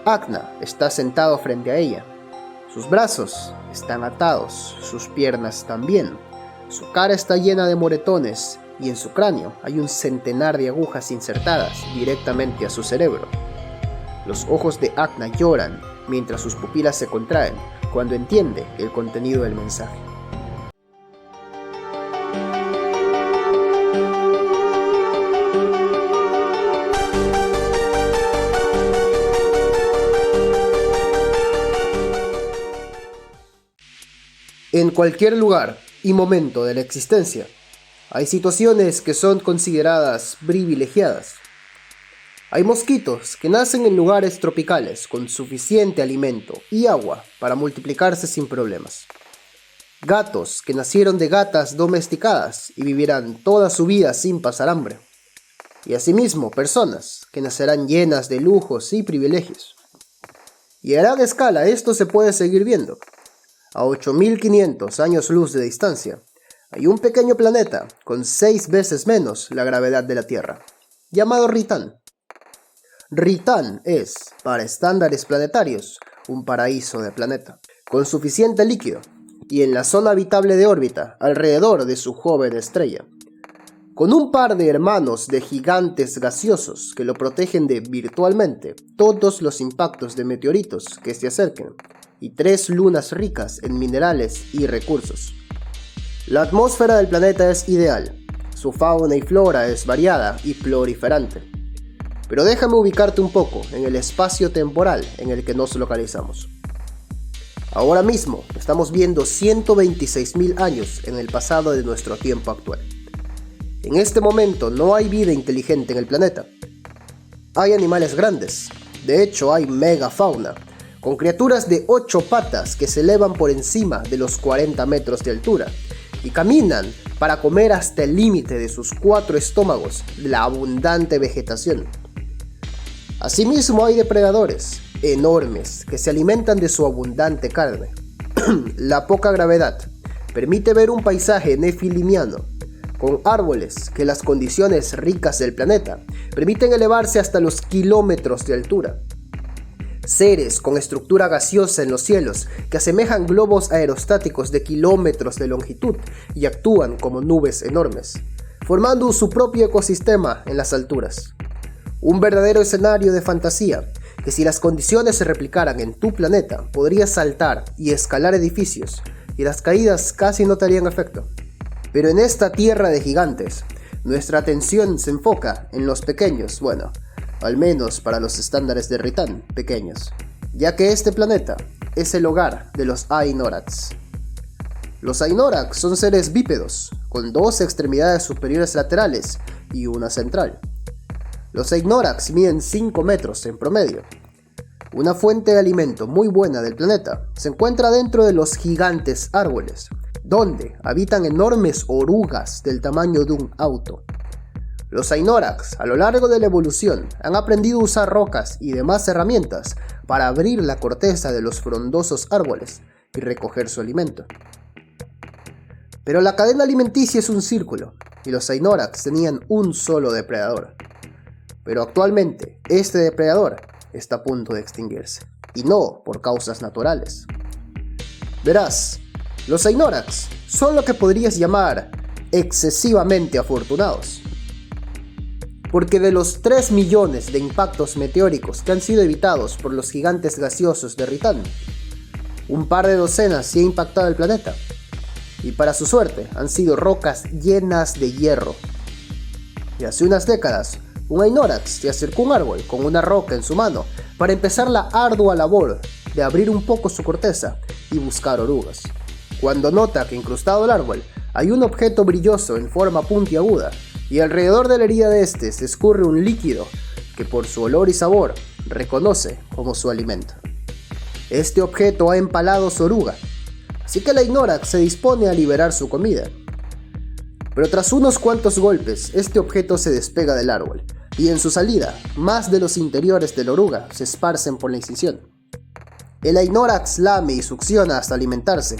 Acna está sentado frente a ella. Sus brazos están atados, sus piernas también. Su cara está llena de moretones y en su cráneo hay un centenar de agujas insertadas directamente a su cerebro. Los ojos de Acna lloran mientras sus pupilas se contraen cuando entiende el contenido del mensaje. En cualquier lugar y momento de la existencia, hay situaciones que son consideradas privilegiadas. Hay mosquitos que nacen en lugares tropicales con suficiente alimento y agua para multiplicarse sin problemas. Gatos que nacieron de gatas domesticadas y vivirán toda su vida sin pasar hambre. Y asimismo personas que nacerán llenas de lujos y privilegios. Y a gran escala esto se puede seguir viendo. A 8.500 años luz de distancia, hay un pequeño planeta con 6 veces menos la gravedad de la Tierra, llamado Ritán. Ritán es, para estándares planetarios, un paraíso de planeta, con suficiente líquido y en la zona habitable de órbita alrededor de su joven estrella, con un par de hermanos de gigantes gaseosos que lo protegen de virtualmente todos los impactos de meteoritos que se acerquen, y 3 lunas ricas en minerales y recursos. La atmósfera del planeta es ideal, su fauna y flora es variada y proliferante. Pero déjame ubicarte un poco en el espacio temporal en el que nos localizamos. Ahora mismo estamos viendo 126.000 años en el pasado de nuestro tiempo actual. En este momento no hay vida inteligente en el planeta. Hay animales grandes, de hecho hay megafauna, con criaturas de 8 patas que se elevan por encima de los 40 metros de altura y caminan para comer hasta el límite de sus 4 estómagos la abundante vegetación. Asimismo hay depredadores enormes que se alimentan de su abundante carne. La poca gravedad permite ver un paisaje nefilimiano, con árboles que las condiciones ricas del planeta permiten elevarse hasta los kilómetros de altura. Seres con estructura gaseosa en los cielos que asemejan globos aerostáticos de kilómetros de longitud y actúan como nubes enormes, formando su propio ecosistema en las alturas. Un verdadero escenario de fantasía que si las condiciones se replicaran en tu planeta podrías saltar y escalar edificios y las caídas casi no te harían efecto. Pero en esta tierra de gigantes, nuestra atención se enfoca en los pequeños, bueno, al menos para los estándares de Ritán, pequeños, ya que este planeta es el hogar de los Ainorax. Los Ainorax son seres bípedos, con 2 extremidades superiores laterales y una central. Los Ainorax miden 5 metros en promedio. Una fuente de alimento muy buena del planeta se encuentra dentro de los gigantes árboles, donde habitan enormes orugas del tamaño de un auto. Los Ainorax, a lo largo de la evolución, han aprendido a usar rocas y demás herramientas para abrir la corteza de los frondosos árboles y recoger su alimento. Pero la cadena alimenticia es un círculo, y los Ainorax tenían un solo depredador. Pero actualmente, este depredador está a punto de extinguirse, y no por causas naturales. Verás, los Ainorax son lo que podrías llamar excesivamente afortunados. Porque de los 3 millones de impactos meteóricos que han sido evitados por los gigantes gaseosos de Ritán, un par de docenas sí ha impactado el planeta, y para su suerte han sido rocas llenas de hierro. Y hace unas décadas, un Ainorax se acercó a un árbol con una roca en su mano para empezar la ardua labor de abrir un poco su corteza y buscar orugas. Cuando nota que incrustado el árbol hay un objeto brilloso en forma puntiaguda, y alrededor de la herida de este se escurre un líquido que por su olor y sabor reconoce como su alimento. Este objeto ha empalado su oruga, así que la Ainorax se dispone a liberar su comida. Pero tras unos cuantos golpes, este objeto se despega del árbol, y en su salida, más de los interiores de la oruga se esparcen por la incisión. El Ainorax lame y succiona hasta alimentarse,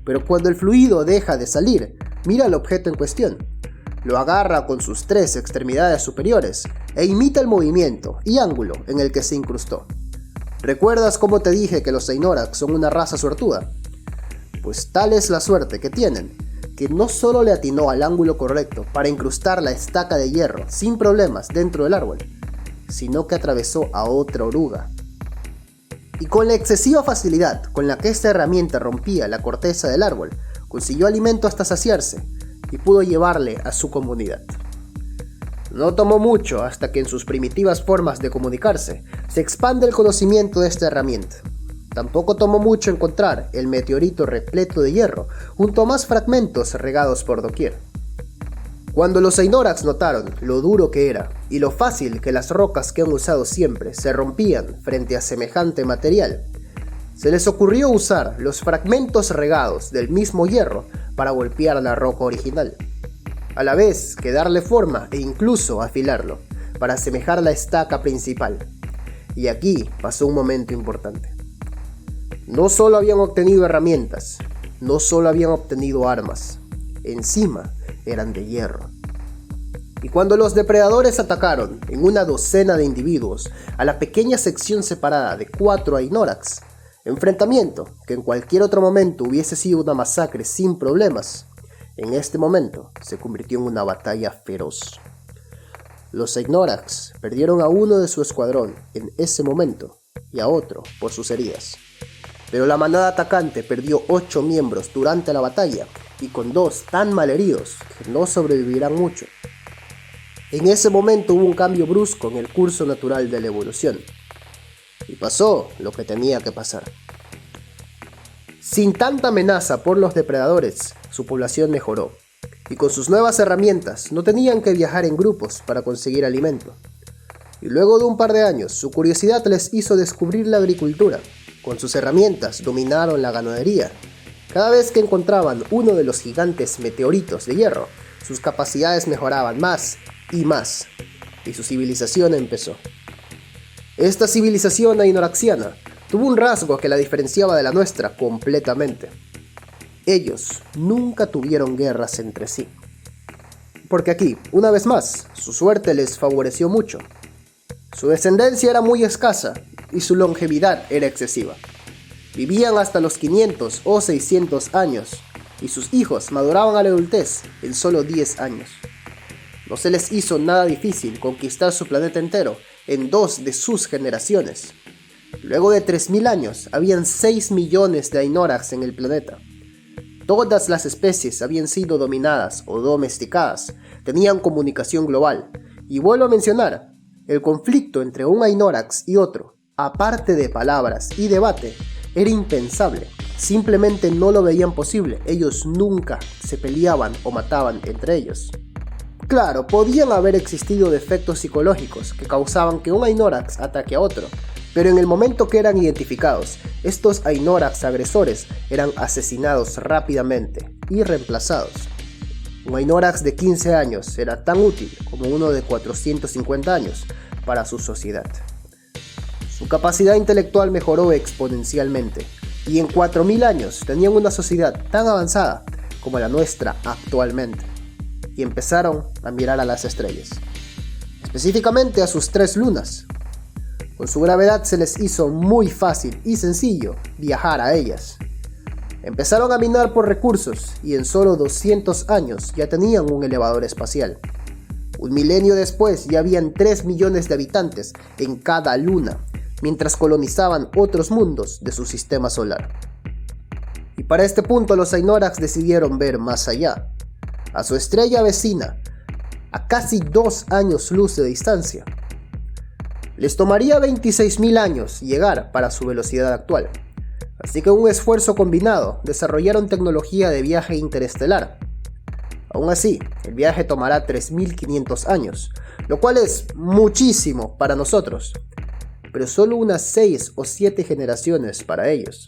pero cuando el fluido deja de salir, mira al objeto en cuestión. Lo agarra con sus 3 extremidades superiores e imita el movimiento y ángulo en el que se incrustó. ¿Recuerdas cómo te dije que los Xeinorax son una raza suertuda? Pues tal es la suerte que tienen, que no solo le atinó al ángulo correcto para incrustar la estaca de hierro sin problemas dentro del árbol, sino que atravesó a otra oruga. Y con la excesiva facilidad con la que esta herramienta rompía la corteza del árbol, consiguió alimento hasta saciarse y pudo llevarle a su comunidad. No tomó mucho hasta que en sus primitivas formas de comunicarse se expande el conocimiento de esta herramienta. Tampoco tomó mucho encontrar el meteorito repleto de hierro junto a más fragmentos regados por doquier. Cuando los Xeinorax notaron lo duro que era y lo fácil que las rocas que han usado siempre se rompían frente a semejante material, se les ocurrió usar los fragmentos regados del mismo hierro para golpear la roca original, a la vez que darle forma e incluso afilarlo para asemejar la estaca principal. Y aquí pasó un momento importante. No solo habían obtenido herramientas, no solo habían obtenido armas, encima eran de hierro. Y cuando los depredadores atacaron en una docena de individuos a la pequeña sección separada de 4 Xeinorax, enfrentamiento que en cualquier otro momento hubiese sido una masacre sin problemas, en este momento se convirtió en una batalla feroz. Los Xeinorax perdieron a uno de su escuadrón en ese momento y a otro por sus heridas. Pero la manada atacante perdió 8 miembros durante la batalla y con 2 tan malheridos que no sobrevivirán mucho. En ese momento hubo un cambio brusco en el curso natural de la evolución. Y pasó lo que tenía que pasar. Sin tanta amenaza por los depredadores, su población mejoró. Y con sus nuevas herramientas no tenían que viajar en grupos para conseguir alimento. Y luego de un par de años, su curiosidad les hizo descubrir la agricultura. Con sus herramientas dominaron la ganadería. Cada vez que encontraban uno de los gigantes meteoritos de hierro, sus capacidades mejoraban más y más, y su civilización empezó. Esta civilización ainoraxiana tuvo un rasgo que la diferenciaba de la nuestra completamente. Ellos nunca tuvieron guerras entre sí. Porque aquí, una vez más, su suerte les favoreció mucho. Su descendencia era muy escasa y su longevidad era excesiva. Vivían hasta los 500 o 600 años y sus hijos maduraban a la adultez en solo 10 años. No se les hizo nada difícil conquistar su planeta entero en 2 de sus generaciones. Luego de 3000 años, habían 6 millones de Xeinorax en el planeta. Todas las especies habían sido dominadas o domesticadas, tenían comunicación global. Y vuelvo a mencionar, el conflicto entre un Xeinorax y otro, aparte de palabras y debate, era impensable. Simplemente no lo veían posible. Ellos nunca se peleaban o mataban entre ellos. Claro, podían haber existido defectos psicológicos que causaban que un Xeinorax ataque a otro, pero en el momento que eran identificados, estos Xeinorax agresores eran asesinados rápidamente y reemplazados. Un Xeinorax de 15 años era tan útil como uno de 450 años para su sociedad. Su capacidad intelectual mejoró exponencialmente, y en 4000 años tenían una sociedad tan avanzada como la nuestra actualmente. Y empezaron a mirar a las estrellas, específicamente a sus 3 lunas. Con su gravedad se les hizo muy fácil y sencillo viajar a ellas. Empezaron a minar por recursos y en solo 200 años ya tenían un elevador espacial. Un milenio después ya habían 3 millones de habitantes en cada luna, mientras colonizaban otros mundos de su sistema solar. Y para este punto los Xeinorax decidieron ver más allá, a su estrella vecina, a casi 2 años luz de distancia. Les tomaría 26.000 años llegar para su velocidad actual, así que un esfuerzo combinado desarrollaron tecnología de viaje interestelar. Aún así, el viaje tomará 3.500 años, lo cual es muchísimo para nosotros, pero solo unas 6 o 7 generaciones para ellos.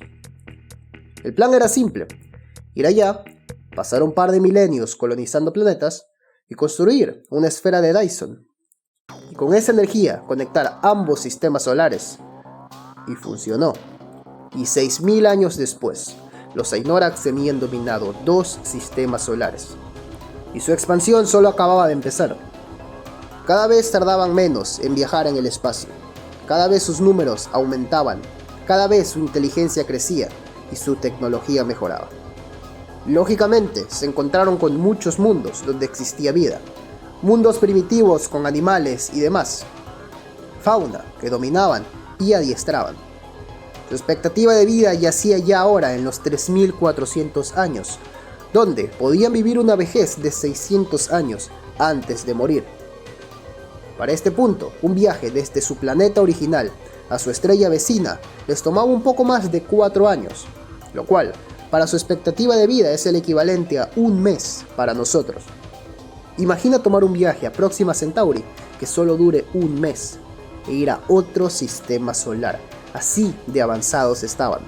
El plan era simple: ir allá, pasar un par de milenios colonizando planetas y construir una esfera de Dyson. Y con esa energía conectar ambos sistemas solares. Y funcionó. Y 6000 años después, los Xeinorax tenían dominado 2 sistemas solares. Y su expansión solo acababa de empezar. Cada vez tardaban menos en viajar en el espacio. Cada vez sus números aumentaban, cada vez su inteligencia crecía y su tecnología mejoraba. Lógicamente, se encontraron con muchos mundos donde existía vida, mundos primitivos con animales y demás, fauna que dominaban y adiestraban. Su expectativa de vida yacía ya ahora en los 3400 años, donde podían vivir una vejez de 600 años antes de morir. Para este punto, un viaje desde su planeta original a su estrella vecina les tomaba un poco más de 4 años, lo cual, para su expectativa de vida, es el equivalente a un mes para nosotros. Imagina tomar un viaje a Próxima Centauri que solo dure un mes e ir a otro sistema solar, así de avanzados estaban.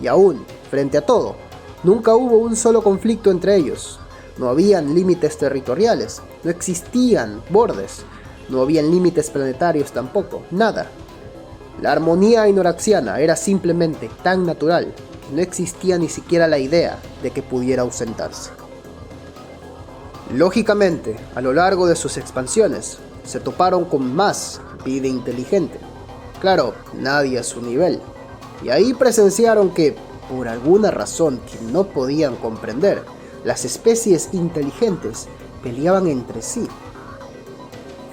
Y aún, frente a todo, nunca hubo un solo conflicto entre ellos, no habían límites territoriales, no existían bordes, no habían límites planetarios tampoco, nada. La armonía ainoraxiana era simplemente tan natural que no existía ni siquiera la idea de que pudiera ausentarse. Lógicamente, a lo largo de sus expansiones, se toparon con más vida inteligente. Claro, nadie a su nivel. Y ahí presenciaron que, por alguna razón que no podían comprender, las especies inteligentes peleaban entre sí.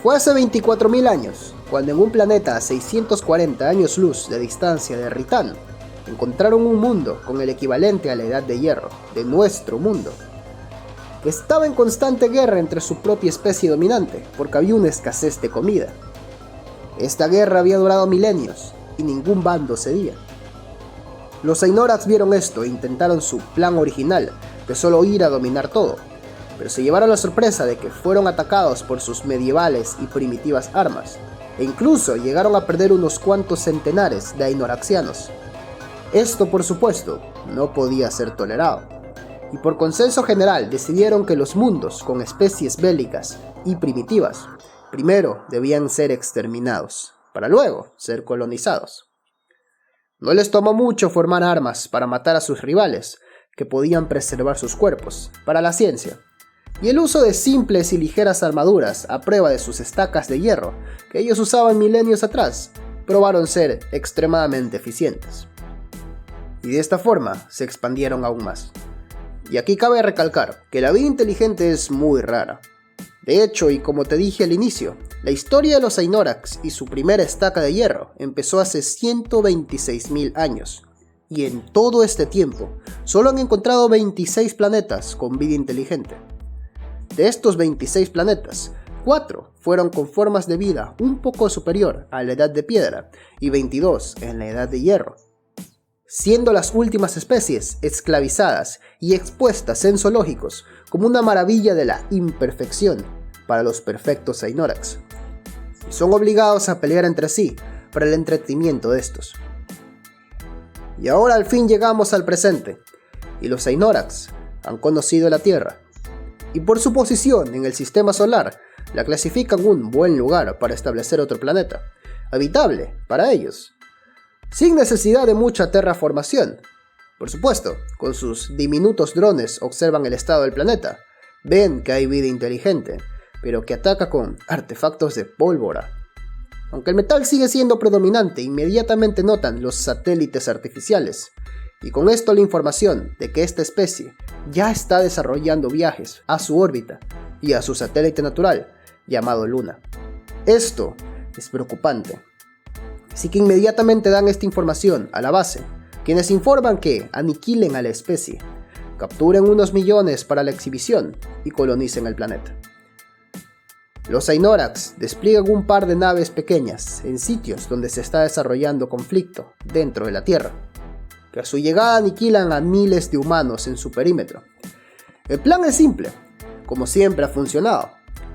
Fue hace 24.000 años, cuando en un planeta a 640 años luz de distancia de Ritán, encontraron un mundo con el equivalente a la Edad de Hierro, de nuestro mundo, que estaba en constante guerra entre su propia especie dominante, porque había una escasez de comida. Esta guerra había durado milenios, y ningún bando cedía. Los Ainorax vieron esto e intentaron su plan original, de solo ir a dominar todo, pero se llevaron la sorpresa de que fueron atacados por sus medievales y primitivas armas, e incluso llegaron a perder unos cuantos centenares de ainoraxianos. Esto, por supuesto, no podía ser tolerado, y por consenso general decidieron que los mundos con especies bélicas y primitivas primero debían ser exterminados, para luego ser colonizados. No les tomó mucho formar armas para matar a sus rivales, que podían preservar sus cuerpos, para la ciencia, y el uso de simples y ligeras armaduras a prueba de sus estacas de hierro, que ellos usaban milenios atrás, probaron ser extremadamente eficientes. Y de esta forma se expandieron aún más. Y aquí cabe recalcar que la vida inteligente es muy rara. De hecho, y como te dije al inicio, la historia de los Ainorax y su primera estaca de hierro empezó hace 126.000 años, y en todo este tiempo solo han encontrado 26 planetas con vida inteligente. De estos 26 planetas, 4 fueron con formas de vida un poco superior a la edad de piedra y 22 en la edad de hierro, siendo las últimas especies esclavizadas y expuestas en zoológicos como una maravilla de la imperfección para los perfectos Ainorax, y son obligados a pelear entre sí para el entretenimiento de estos. Y ahora al fin llegamos al presente, y los Ainorax han conocido la Tierra, y por su posición en el sistema solar, la clasifican un buen lugar para establecer otro planeta, habitable para ellos, sin necesidad de mucha terraformación. Por supuesto, con sus diminutos drones observan el estado del planeta, ven que hay vida inteligente, pero que ataca con artefactos de pólvora. Aunque el metal sigue siendo predominante, inmediatamente notan los satélites artificiales, y con esto la información de que esta especie ya está desarrollando viajes a su órbita y a su satélite natural, llamado Luna. Esto es preocupante. Así que inmediatamente dan esta información a la base, quienes informan que aniquilen a la especie, capturen unos millones para la exhibición y colonicen el planeta. Los Ainorax despliegan un par de naves pequeñas en sitios donde se está desarrollando conflicto dentro de la Tierra, que a su llegada aniquilan a miles de humanos en su perímetro. El plan es simple, como siempre ha funcionado.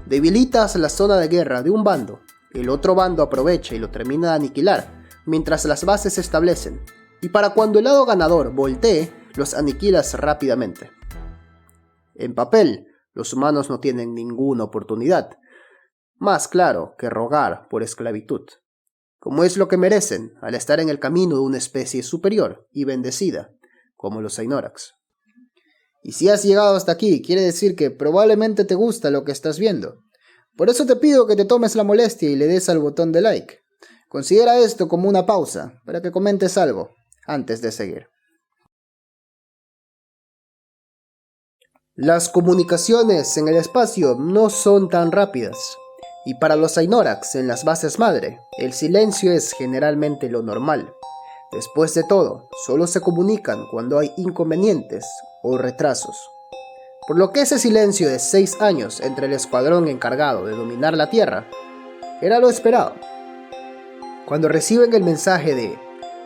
Debilitas la zona de guerra de un bando, el otro bando aprovecha y lo termina de aniquilar, mientras las bases se establecen, y para cuando el lado ganador voltee, los aniquilas rápidamente. En papel, los humanos no tienen ninguna oportunidad, más claro que rogar por esclavitud, como es lo que merecen al estar en el camino de una especie superior y bendecida, como los Ainorax. Y si has llegado hasta aquí, quiere decir que probablemente te gusta lo que estás viendo. Por eso te pido que te tomes la molestia y le des al botón de like. Considera esto como una pausa para que comentes algo antes de seguir. Las comunicaciones en el espacio no son tan rápidas, y para los Ainorax en las bases madre, el silencio es generalmente lo normal. Después de todo, solo se comunican cuando hay inconvenientes o retrasos. Por lo que ese silencio de 6 años entre el escuadrón encargado de dominar la Tierra era lo esperado. Cuando reciben el mensaje de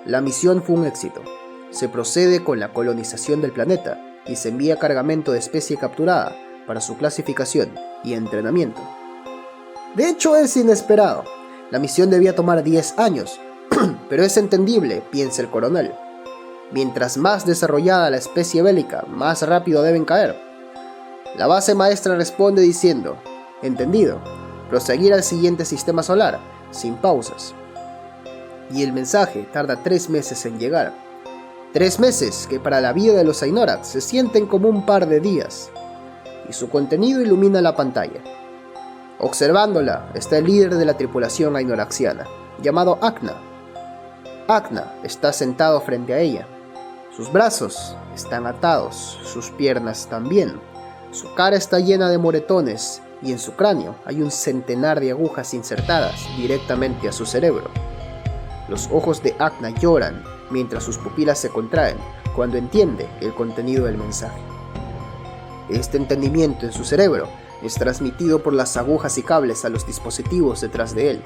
"la misión fue un éxito", se procede con la colonización del planeta y se envía cargamento de especie capturada para su clasificación y entrenamiento. De hecho, es inesperado. La misión debía tomar 10 años, pero es entendible, piensa el coronel. Mientras más desarrollada la especie bélica, más rápido deben caer. La base maestra responde diciendo: entendido, proseguir al siguiente sistema solar, sin pausas. Y el mensaje tarda 3 meses en llegar. 3 meses que para la vida de los Ainorax se sienten como un par de días. Y su contenido ilumina la pantalla. Observándola está el líder de la tripulación ainoraxiana, llamado Akna. Akna está sentado frente a ella. Sus brazos están atados, sus piernas también. Su cara está llena de moretones y en su cráneo hay un centenar de agujas insertadas directamente a su cerebro. Los ojos de Akna lloran mientras sus pupilas se contraen cuando entiende el contenido del mensaje. Este entendimiento en su cerebro es transmitido por las agujas y cables a los dispositivos detrás de él,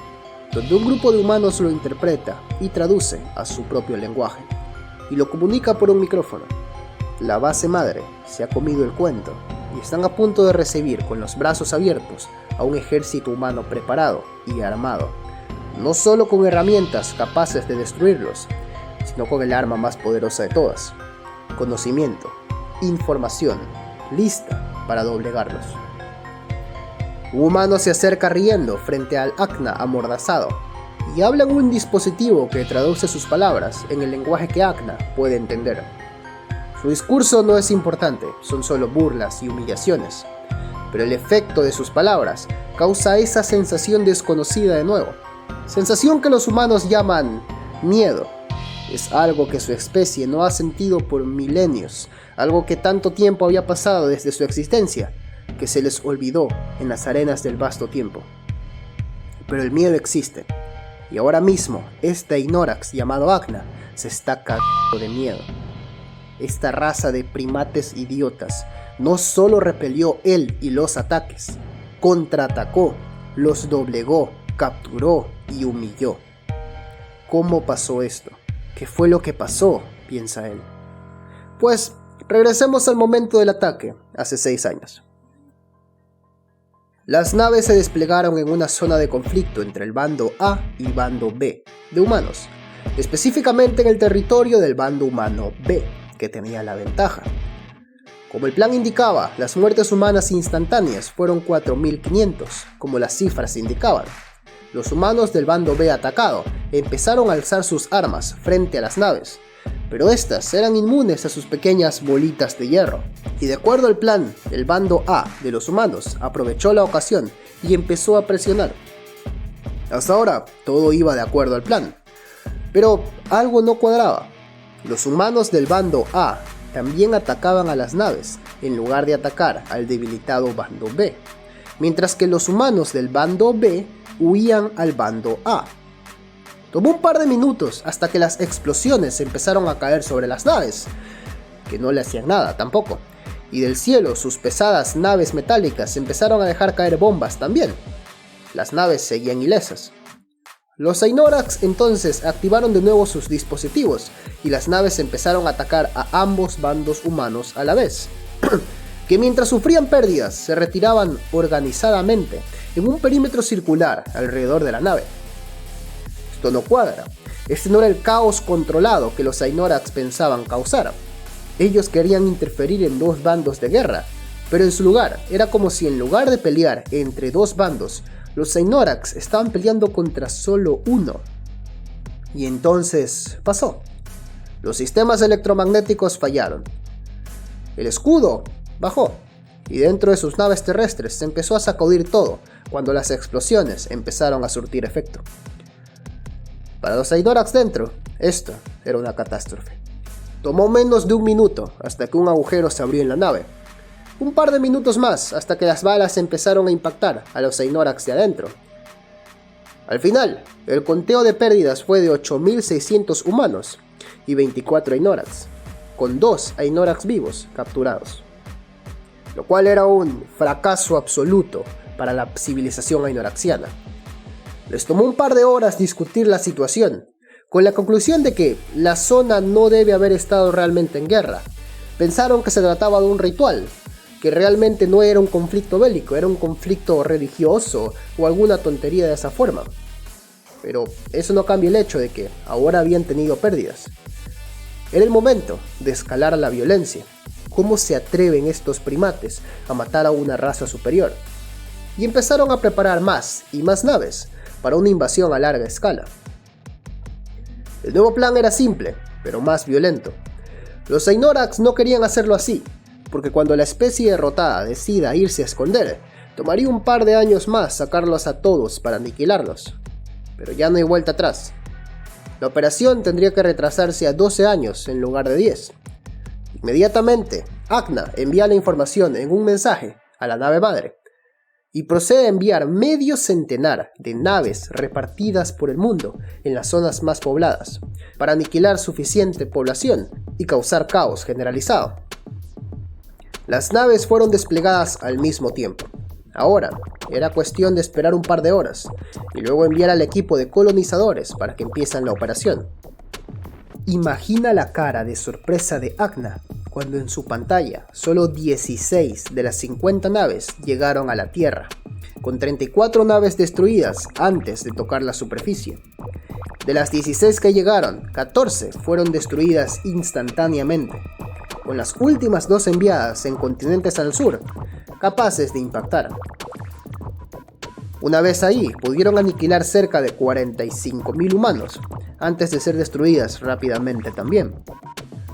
donde un grupo de humanos lo interpreta y traduce a su propio lenguaje, y lo comunica por un micrófono. La base madre se ha comido el cuento, y están a punto de recibir con los brazos abiertos a un ejército humano preparado y armado, no solo con herramientas capaces de destruirlos, sino con el arma más poderosa de todas: conocimiento, información, lista para doblegarlos. Un humano se acerca riendo frente al Akna amordazado y habla en un dispositivo que traduce sus palabras en el lenguaje que Akna puede entender. Su discurso no es importante, son solo burlas y humillaciones, pero el efecto de sus palabras causa esa sensación desconocida de nuevo, sensación que los humanos llaman miedo. Es algo que su especie no ha sentido por milenios, algo que tanto tiempo había pasado desde su existencia, que se les olvidó en las arenas del vasto tiempo. Pero el miedo existe, y ahora mismo este Ainorax llamado Akna se está cagando de miedo. Esta raza de primates idiotas no solo repelió él y los ataques, contraatacó, los doblegó, capturó y humilló. ¿Cómo pasó esto? ¿Qué fue lo que pasó?, piensa él. Pues regresemos al momento del ataque, hace 6 años. Las naves se desplegaron en una zona de conflicto entre el bando A y bando B de humanos, específicamente en el territorio del bando humano B, que tenía la ventaja. Como el plan indicaba, las muertes humanas instantáneas fueron 4.500, como las cifras indicaban. Los humanos del bando B atacado empezaron a alzar sus armas frente a las naves, pero estas eran inmunes a sus pequeñas bolitas de hierro, y de acuerdo al plan, el bando A de los humanos aprovechó la ocasión y empezó a presionar. Hasta ahora todo iba de acuerdo al plan, pero algo no cuadraba. Los humanos del bando A también atacaban a las naves en lugar de atacar al debilitado bando B, mientras que los humanos del bando B huían al bando A. Tomó un par de minutos hasta que las explosiones empezaron a caer sobre las naves, que no le hacían nada tampoco, y del cielo sus pesadas naves metálicas empezaron a dejar caer bombas también. Las naves seguían ilesas. Los Ainorax entonces activaron de nuevo sus dispositivos y las naves empezaron a atacar a ambos bandos humanos a la vez, que mientras sufrían pérdidas se retiraban organizadamente en un perímetro circular alrededor de la nave. Esto no cuadra. Este no era el caos controlado que los Ainorax pensaban causar. Ellos querían interferir en 2 bandos de guerra, pero en su lugar era como si en lugar de pelear entre 2 bandos, los Ainorax estaban peleando contra solo uno. Y entonces pasó. Los sistemas electromagnéticos fallaron. El escudo bajó, y dentro de sus naves terrestres se empezó a sacudir todo cuando las explosiones empezaron a surtir efecto. Para los Ainorax dentro, esto era una catástrofe. Tomó menos de un minuto hasta que un agujero se abrió en la nave. Un par de minutos más hasta que las balas empezaron a impactar a los Ainorax de adentro. Al final, el conteo de pérdidas fue de 8.600 humanos y 24 Ainorax, con 2 Ainorax vivos capturados. Lo cual era un fracaso absoluto para la civilización ainoraxiana. Les tomó un par de horas discutir la situación, con la conclusión de que la zona no debe haber estado realmente en guerra. Pensaron que se trataba de un ritual, que realmente no era un conflicto bélico, era un conflicto religioso o alguna tontería de esa forma. Pero eso no cambia el hecho de que ahora habían tenido pérdidas. Era el momento de escalar la violencia. ¿Cómo se atreven estos primates a matar a una raza superior? Y empezaron a preparar más y más naves para una invasión a larga escala. El nuevo plan era simple, pero más violento. Los Ainorax no querían hacerlo así, porque cuando la especie derrotada decida irse a esconder, tomaría un par de años más sacarlos a todos para aniquilarlos. Pero ya no hay vuelta atrás. La operación tendría que retrasarse a 12 años en lugar de 10. Inmediatamente, Acna envía la información en un mensaje a la nave madre y procede a enviar medio centenar de naves repartidas por el mundo en las zonas más pobladas para aniquilar suficiente población y causar caos generalizado. Las naves fueron desplegadas al mismo tiempo. Ahora, era cuestión de esperar un par de horas y luego enviar al equipo de colonizadores para que empiecen la operación. Imagina la cara de sorpresa de Acna cuando en su pantalla solo 16 de las 50 naves llegaron a la Tierra, con 34 naves destruidas antes de tocar la superficie. De las 16 que llegaron, 14 fueron destruidas instantáneamente, con las últimas 2 enviadas en continentes al sur, capaces de impactar. Una vez ahí, pudieron aniquilar cerca de 45.000 humanos, antes de ser destruidas rápidamente también.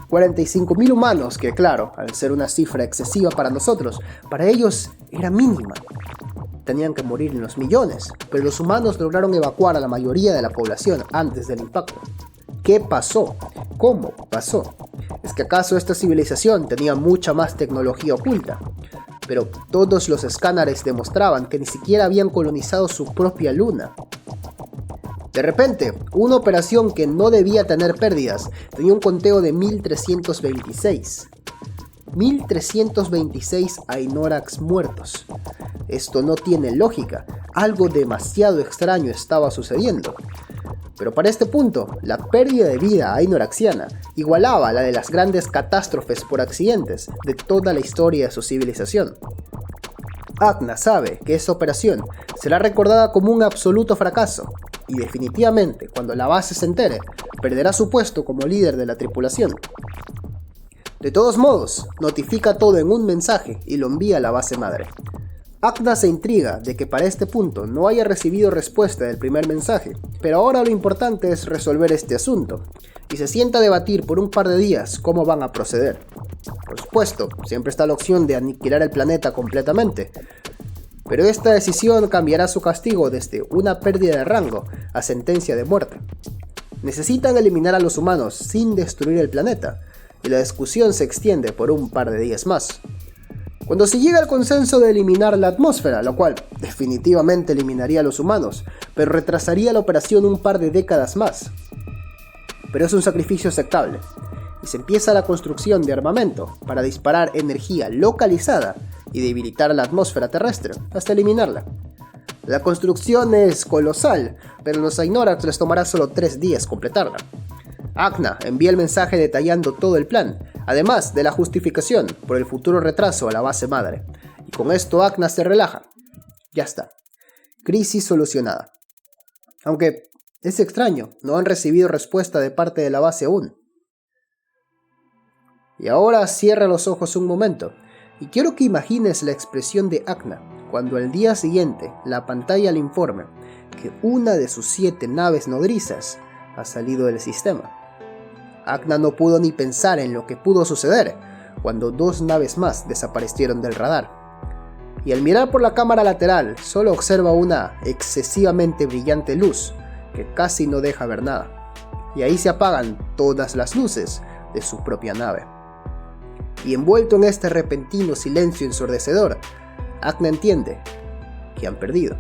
45.000 humanos que, claro, al ser una cifra excesiva para nosotros, para ellos era mínima. Tenían que morir en los millones, pero los humanos lograron evacuar a la mayoría de la población antes del impacto. ¿Qué pasó? ¿Cómo pasó? ¿Es que acaso esta civilización tenía mucha más tecnología oculta? Pero todos los escáneres demostraban que ni siquiera habían colonizado su propia luna. De repente, una operación que no debía tener pérdidas tenía un conteo de 1326. 1326 Ainorax muertos. Esto no tiene lógica, algo demasiado extraño estaba sucediendo. Pero para este punto, la pérdida de vida ainoraxiana igualaba la de las grandes catástrofes por accidentes de toda la historia de su civilización. Acna sabe que esa operación será recordada como un absoluto fracaso, y definitivamente cuando la base se entere, perderá su puesto como líder de la tripulación. De todos modos, notifica todo en un mensaje y lo envía a la base madre. Acna se intriga de que para este punto no haya recibido respuesta del primer mensaje, pero ahora lo importante es resolver este asunto, y se sienta a debatir por un par de días cómo van a proceder. Por supuesto, siempre está la opción de aniquilar el planeta completamente, pero esta decisión cambiará su castigo desde una pérdida de rango a sentencia de muerte. Necesitan eliminar a los humanos sin destruir el planeta, y la discusión se extiende por un par de días más. Cuando se llega al consenso de eliminar la atmósfera, lo cual definitivamente eliminaría a los humanos, pero retrasaría la operación un par de décadas más. Pero es un sacrificio aceptable, y se empieza la construcción de armamento para disparar energía localizada y debilitar la atmósfera terrestre hasta eliminarla. La construcción es colosal, pero a los Ainorax les tomará solo 3 días completarla. Acna envía el mensaje detallando todo el plan, además de la justificación por el futuro retraso a la base madre, y con esto Acna se relaja. Ya está. Crisis solucionada. Aunque es extraño, no han recibido respuesta de parte de la base aún. Y ahora cierra los ojos un momento, y quiero que imagines la expresión de Acna cuando al día siguiente la pantalla le informe que una de sus 7 naves nodrizas ha salido del sistema. Acna no pudo ni pensar en lo que pudo suceder cuando 2 naves más desaparecieron del radar. Y al mirar por la cámara lateral, solo observa una excesivamente brillante luz que que casi no deja ver nada, y ahí se apagan todas las luces de su propia nave. Y envuelto en este repentino silencio ensordecedor, Agna entiende que han perdido.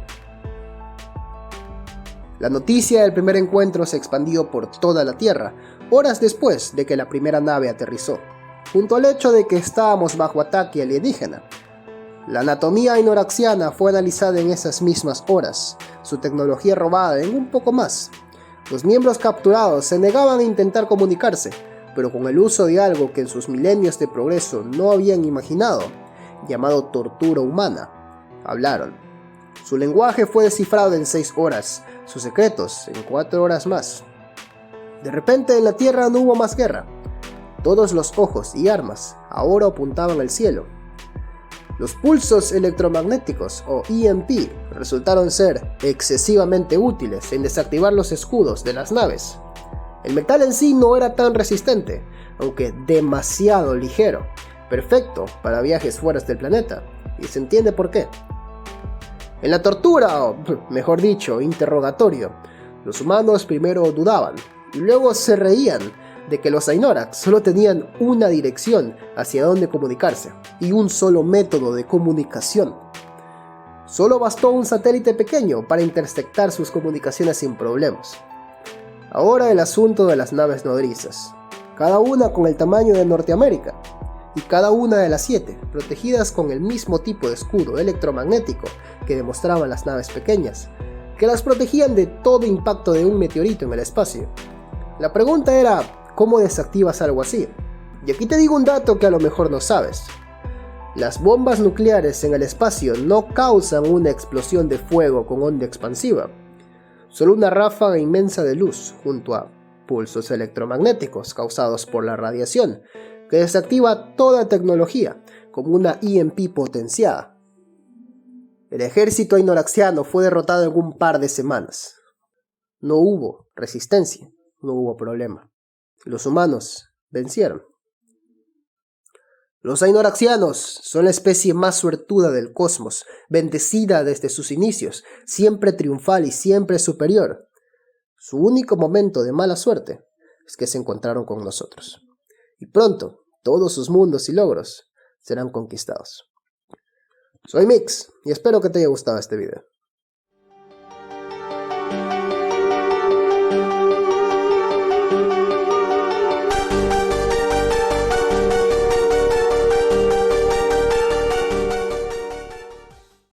La noticia del primer encuentro se expandió por toda la Tierra, horas después de que la primera nave aterrizó, junto al hecho de que estábamos bajo ataque alienígena. La anatomía ainoraxiana fue analizada en esas mismas horas, su tecnología robada en un poco más. Los miembros capturados se negaban a intentar comunicarse, pero con el uso de algo que en sus milenios de progreso no habían imaginado, llamado tortura humana, hablaron. Su lenguaje fue descifrado en 6 horas, sus secretos en 4 horas más. De repente en la Tierra no hubo más guerra. Todos los ojos y armas ahora apuntaban al cielo. Los pulsos electromagnéticos, o EMP, resultaron ser excesivamente útiles en desactivar los escudos de las naves. El metal en sí no era tan resistente, aunque demasiado ligero, perfecto para viajes fuera del planeta, y se entiende por qué. En la tortura, o mejor dicho, interrogatorio, los humanos primero dudaban, y luego se reían de que los Ainorax solo tenían una dirección hacia dónde comunicarse, y un solo método de comunicación. Solo bastó un satélite pequeño para interceptar sus comunicaciones sin problemas. Ahora el asunto de las naves nodrizas, cada una con el tamaño de Norteamérica, y cada una de las 7 protegidas con el mismo tipo de escudo electromagnético que demostraban las naves pequeñas, que las protegían de todo impacto de un meteorito en el espacio. La pregunta era, ¿cómo desactivas algo así? Y aquí te digo un dato que a lo mejor no sabes. Las bombas nucleares en el espacio no causan una explosión de fuego con onda expansiva, solo una ráfaga inmensa de luz junto a pulsos electromagnéticos causados por la radiación, que desactiva toda tecnología como una EMP potenciada. El ejército ainoraxiano fue derrotado en un par de semanas. No hubo resistencia, no hubo problema. Los humanos vencieron. Los ainoraxianos son la especie más suertuda del cosmos, bendecida desde sus inicios, siempre triunfal y siempre superior. Su único momento de mala suerte es que se encontraron con nosotros. Y pronto, todos sus mundos y logros serán conquistados. Soy Mix, y espero que te haya gustado este video.